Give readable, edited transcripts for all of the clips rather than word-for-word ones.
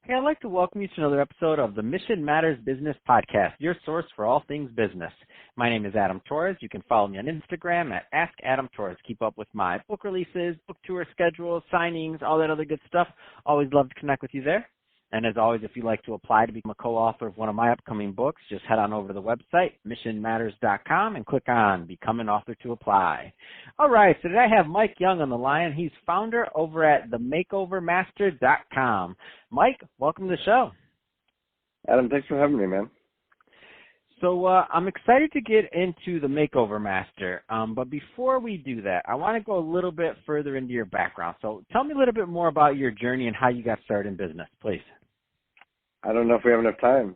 Hey, I'd like to welcome you to another episode of the Mission Matters Business Podcast, your source for all things business. My name is Adam Torres. You can follow me on Instagram at AskAdamTorres. Keep up with my book releases, book tour schedules, signings, all that other good stuff. Always love to connect with you there. And as always, if you'd like to apply to become a co-author of one of my upcoming books, just head on over to the website, missionmatters.com, and click on Become an Author to apply. All right, so today I have Mike Young on the line. He's founder over at themakeovermaster.com. Mike, welcome to the show. Adam, thanks for having me, man. So I'm excited to get into the Makeover Master, but before we do that, I want to go a little bit further into your background. So tell me a little bit more about your journey and how you got started in business, please. I don't know if we have enough time.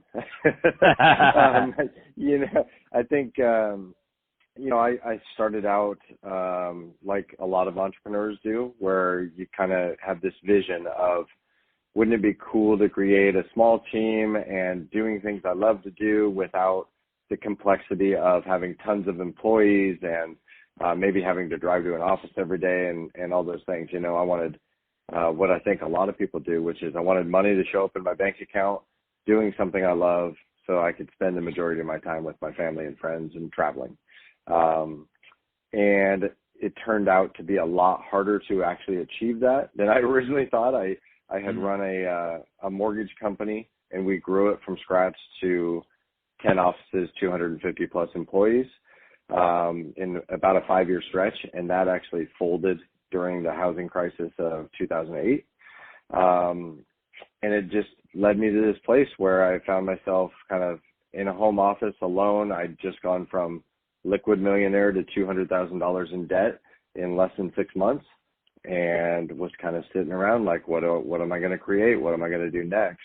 I think, I started out like a lot of entrepreneurs do, where you kind of have this vision of, wouldn't it be cool to create a small team and doing things I love to do without the complexity of having tons of employees and maybe having to drive to an office every day and all those things. I wanted what I think a lot of people do, which is I wanted money to show up in my bank account, doing something I love so I could spend the majority of my time with my family and friends and traveling. And it turned out to be a lot harder to actually achieve that than I originally thought. I had run a mortgage company, and we grew it from scratch to 10 offices, 250 plus employees in about a 5-year stretch, and that actually folded during the housing crisis of 2008. And it just led me to this place where I found myself kind of in a home office alone. I'd just gone from liquid millionaire to $200,000 in debt in less than 6 months, and was kind of sitting around like, what am I going to create? What am I going to do next?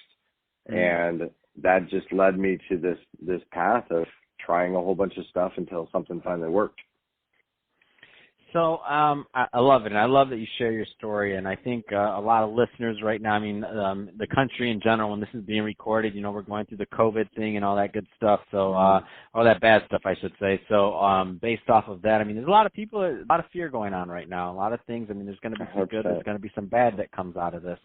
And that just led me to this path of trying a whole bunch of stuff until something finally worked. So I love it, and I love that you share your story, and I think a lot of listeners right now, the country in general, when this is being recorded, we're going through the COVID thing and all that good stuff, so all that bad stuff, I should say. So based off of that, there's a lot of people, a lot of fear going on right now, a lot of things. There's going to be some good, there's going to be some bad that comes out of this.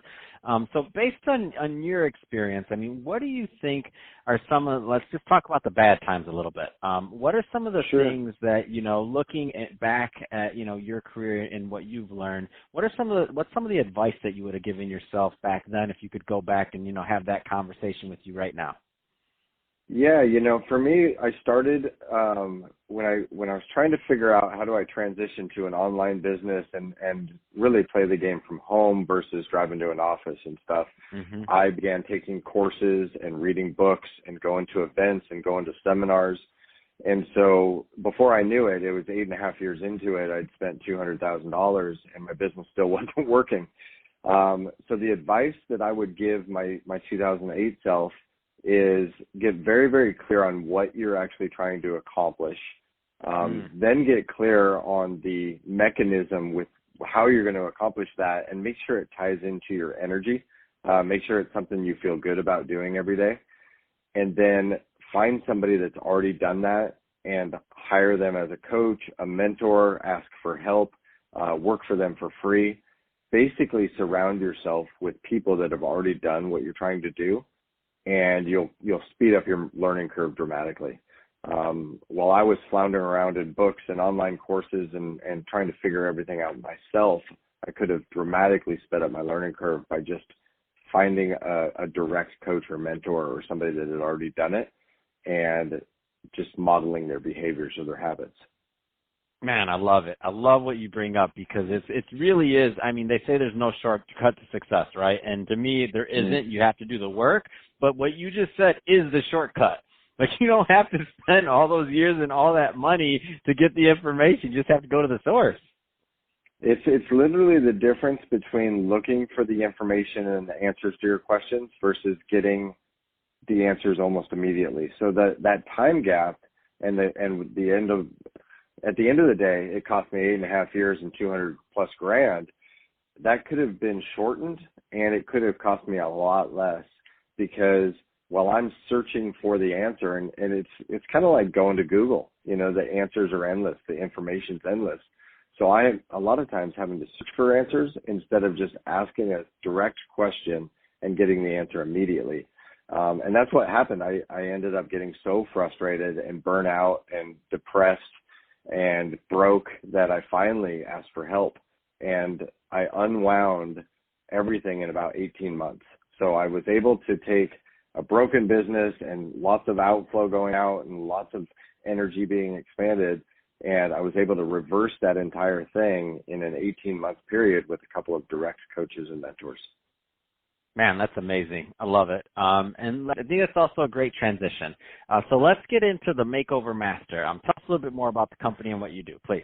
So based on your experience, what do you think are some of, let's just talk about the bad times a little bit. What are some of the things that, looking back at, your career and what you've learned, what's some of the advice that you would have given yourself back then if you could go back and, have that conversation with you right now? Yeah, for me, I started when I was trying to figure out how do I transition to an online business and really play the game from home versus driving to an office and stuff. I began taking courses and reading books and going to events and going to seminars. And so before I knew it, it was 8.5 years into it, I'd spent $200,000 and my business still wasn't working. So the advice that I would give my 2008 self is get very, very clear on what you're actually trying to accomplish. Then get clear on the mechanism with how you're going to accomplish that, and make sure it ties into your energy. Make sure it's something you feel good about doing every day. And then find somebody that's already done that and hire them as a coach, a mentor, ask for help, work for them for free. Basically surround yourself with people that have already done what you're trying to do, and you'll speed up your learning curve dramatically. While I was floundering around in books and online courses and trying to figure everything out myself, I could have dramatically sped up my learning curve by just finding a direct coach or mentor or somebody that had already done it and just modeling their behaviors or their habits. Man, I love it. I love what you bring up because it really is. They say there's no shortcut to success, right? And to me, there isn't. You have to do the work. But what you just said is the shortcut. Like, you don't have to spend all those years and all that money to get the information. You just have to go to the source. It's literally the difference between looking for the information and the answers to your questions versus getting the answers almost immediately. So that time gap at the end of the day, it cost me 8.5 years and 200 plus grand. That could have been shortened, and it could have cost me a lot less, because while I'm searching for the answer, and it's kind of like going to Google, the answers are endless, the information's endless. So I am a lot of times having to search for answers instead of just asking a direct question and getting the answer immediately. And that's what happened. I ended up getting so frustrated and burnt out and depressed and broke that I finally asked for help. And I unwound everything in about 18 months. So I was able to take a broken business and lots of outflow going out and lots of energy being expanded, and I was able to reverse that entire thing in an 18-month period with a couple of direct coaches and mentors. Man, that's amazing. I love it. And I think it's also a great transition. So let's get into the Makeover Master. Tell us a little bit more about the company and what you do, please.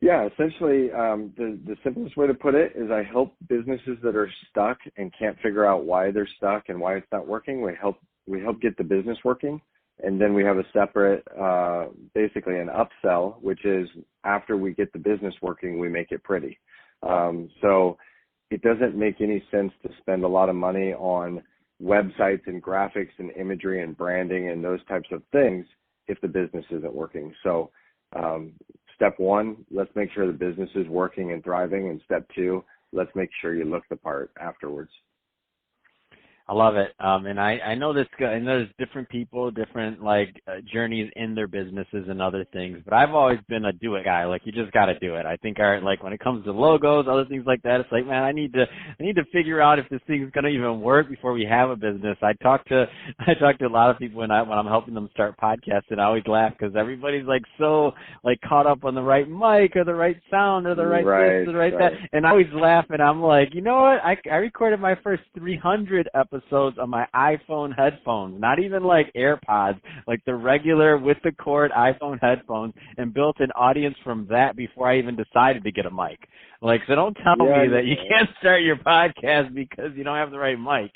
Yeah, essentially, the simplest way to put it is I help businesses that are stuck and can't figure out why they're stuck and why it's not working. We help get the business working, and then we have a separate, basically an upsell, which is after we get the business working, we make it pretty. So it doesn't make any sense to spend a lot of money on websites and graphics and imagery and branding and those types of things if the business isn't working. So step one, let's make sure the business is working and thriving. And step two, let's make sure you look the part afterwards. I love it. And I know this, and there's different people, different journeys in their businesses and other things, but I've always been a do it guy. Like, you just got to do it. I think when it comes to logos, other things like that, it's like, man, I need to figure out if this thing is going to even work before we have a business. I talk to a lot of people when I'm helping them start podcasts, and I always laugh because everybody's so caught up on the right mic or the right sound or the right this or the right that. And I always laugh, and I'm like, you know what? I recorded my first 300 episodes on my iPhone headphones, not even AirPods, the regular with the cord iPhone headphones, and built an audience from that before I even decided to get a mic. So don't tell me that you can't start your podcast because you don't have the right mic.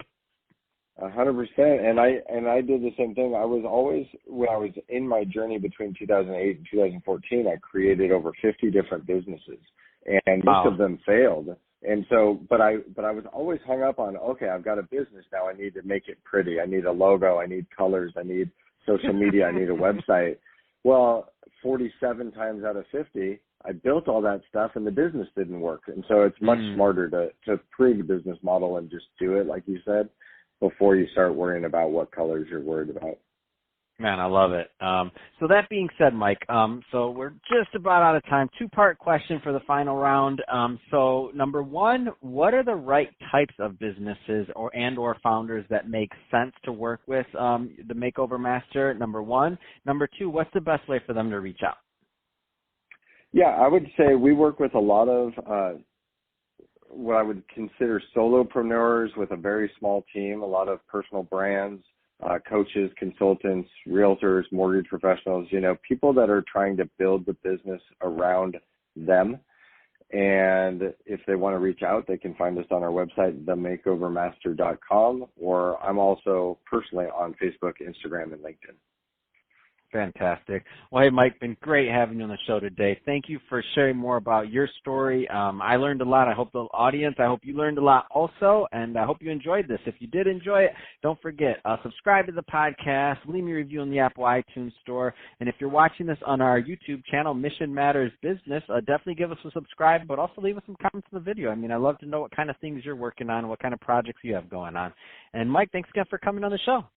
100%. And I did the same thing. I was always, when I was in my journey between 2008 and 2014, I created over 50 different businesses, and most of them failed. And so, but I was always hung up on, okay, I've got a business now. I need to make it pretty. I need a logo. I need colors. I need social media. I need a website. Well, 47 times out of 50, I built all that stuff and the business didn't work. And so it's much smarter to prove the business model and just do it, like you said, before you start worrying about what colors you're worried about. Man, I love it. So that being said, Mike, so we're just about out of time. Two-part question for the final round. So number one, what are the right types of businesses or founders that make sense to work with the Makeover Master? Number one. Number two, what's the best way for them to reach out? Yeah, I would say we work with a lot of what I would consider solopreneurs with a very small team, a lot of personal brands, coaches, consultants, realtors, mortgage professionals, people that are trying to build the business around them. And if they want to reach out, they can find us on our website, themakeovermaster.com, or I'm also personally on Facebook, Instagram, and LinkedIn. Fantastic. Well, hey, Mike, been great having you on the show today. Thank you for sharing more about your story. I learned a lot. I hope the audience, I hope you learned a lot also, and I hope you enjoyed this. If you did enjoy it, don't forget, subscribe to the podcast, leave me a review on the Apple iTunes Store, and if you're watching this on our YouTube channel, Mission Matters Business, definitely give us a subscribe, but also leave us some comments in the video. I mean, I love to know what kind of things you're working on, what kind of projects you have going on. And Mike, thanks again for coming on the show.